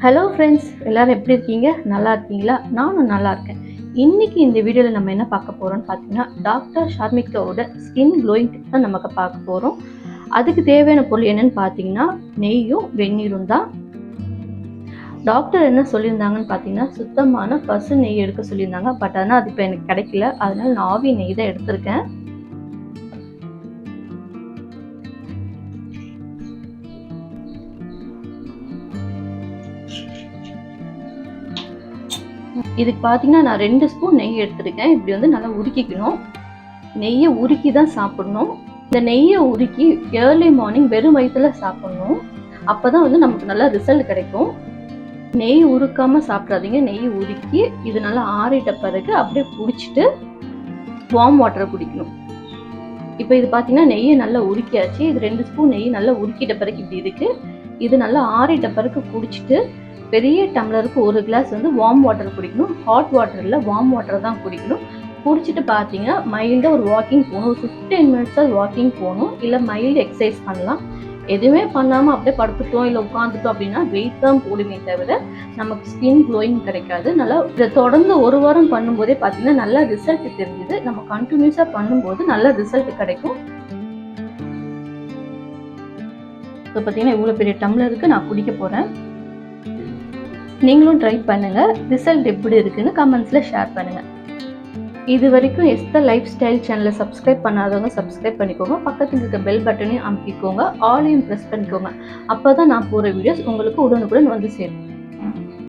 Hello friends, எல்லாரும் எப்படி இருக்கீங்க? நல்லா இருக்கீங்களா? நானும் நல்லா இருக்கேன். இன்னைக்கு இந்த வீடியோவில் நம்ம என்ன பார்க்க போகிறோம்னு பார்த்தீங்கன்னா, டாக்டர் ஷார்மிகாவோட ஸ்கின் க்ளோயிங் டிப்ஸ் தான் நமக்கு பார்க்க போகிறோம். அதுக்கு தேவையான பொருள் என்னன்னு பார்த்தீங்கன்னா, நெய்யும் வெந்நீரும் தான். டாக்டர் என்ன சொல்லியிருந்தாங்கன்னு பார்த்தீங்கன்னா, சுத்தமான பசு நெய் எடுக்க சொல்லியிருந்தாங்க. பட் ஆனால் அது இப்போ எனக்கு கிடைக்கல. அதனால நான் ஆவி நெய் தான் எடுத்திருக்கேன். இதுக்கு பார்த்தீங்கன்னா நான் 2 ஸ்பூன் நெய் எடுத்துருக்கேன். இப்படி வந்து நல்லா உருக்கிக்கணும். நெய்யை உருக்கி தான் சாப்பிடணும். இந்த நெய்யை உருக்கி ஏர்லி மார்னிங் வெறும் வயிற்றுல சாப்பிடணும். அப்போ தான் வந்து நமக்கு நல்லா ரிசல்ட் கிடைக்கும். நெய் உருக்காமல் சாப்பிட்றாதீங்க. நெய் உருக்கி இது நல்லா ஆறிட்ட பிறகு அப்படியே குடிச்சிட்டு வார்ம் வாட்டரை குடிக்கணும். இப்போ இது பார்த்தீங்கன்னா நெய்யை நல்லா உருக்கியாச்சு. இது 2 ஸ்பூன் நெய் நல்லா உருக்கிட்ட பிறகு இப்படி இருக்குது. இது நல்லா ஆறிட்ட பிறகு குடிச்சிட்டு பெரிய டம்ளருக்கு 1 கிளாஸ் வந்து வார்ம் வாட்டர் குடிக்கணும். ஹாட் வாட்டர் இல்லை, வார்ம் வாட்டர் தான் குடிக்கணும். குடிச்சிட்டு பார்த்தீங்கன்னா மைல்டாக ஒரு வாக்கிங் போகணும். ஒரு 15 மினிட்ஸாக வாக்கிங் போகணும். இல்லை மைல்டு எக்ஸசைஸ் பண்ணலாம். எதுவுமே பண்ணாமல் அப்படியே படுத்துட்டோம் இல்லை உட்காந்துட்டோம் அப்படின்னா வெயிட் தான் போடுமே தவிர நமக்கு ஸ்கின் க்ளோயிங் கிடைக்காது. நல்லா இதை தொடர்ந்து 1 வாரம் பண்ணும்போதே பார்த்தீங்கன்னா நல்ல ரிசல்ட் தெரிஞ்சுது. நம்ம கண்டினியூஸாக பண்ணும்போது நல்ல ரிசல்ட் கிடைக்கும். இப்போ பார்த்தீங்கன்னா இவ்வளோ பெரிய டம்ளருக்கு நான் குடிக்க போகிறேன். நீங்களும் ட்ரை பண்ணுங்கள். ரிசல்ட் எப்படி இருக்குன்னு கமெண்ட்ஸில் ஷேர் பண்ணுங்கள். இது வரைக்கும் எஸ்தர் லைஃப் ஸ்டைல் சேனலை சப்ஸ்கிரைப் பண்ணாதவங்க சப்ஸ்கிரைப் பண்ணிக்கோங்க. பக்கத்தில் இருக்க பெல் பட்டனையும் அமுக்கிக்கோங்க. ஆலையும் ப்ரெஸ் பண்ணிக்கோங்க. அப்போ தான் நான் போகிற வீடியோஸ் உங்களுக்கு உடனுக்குடன் வந்து சேரும்.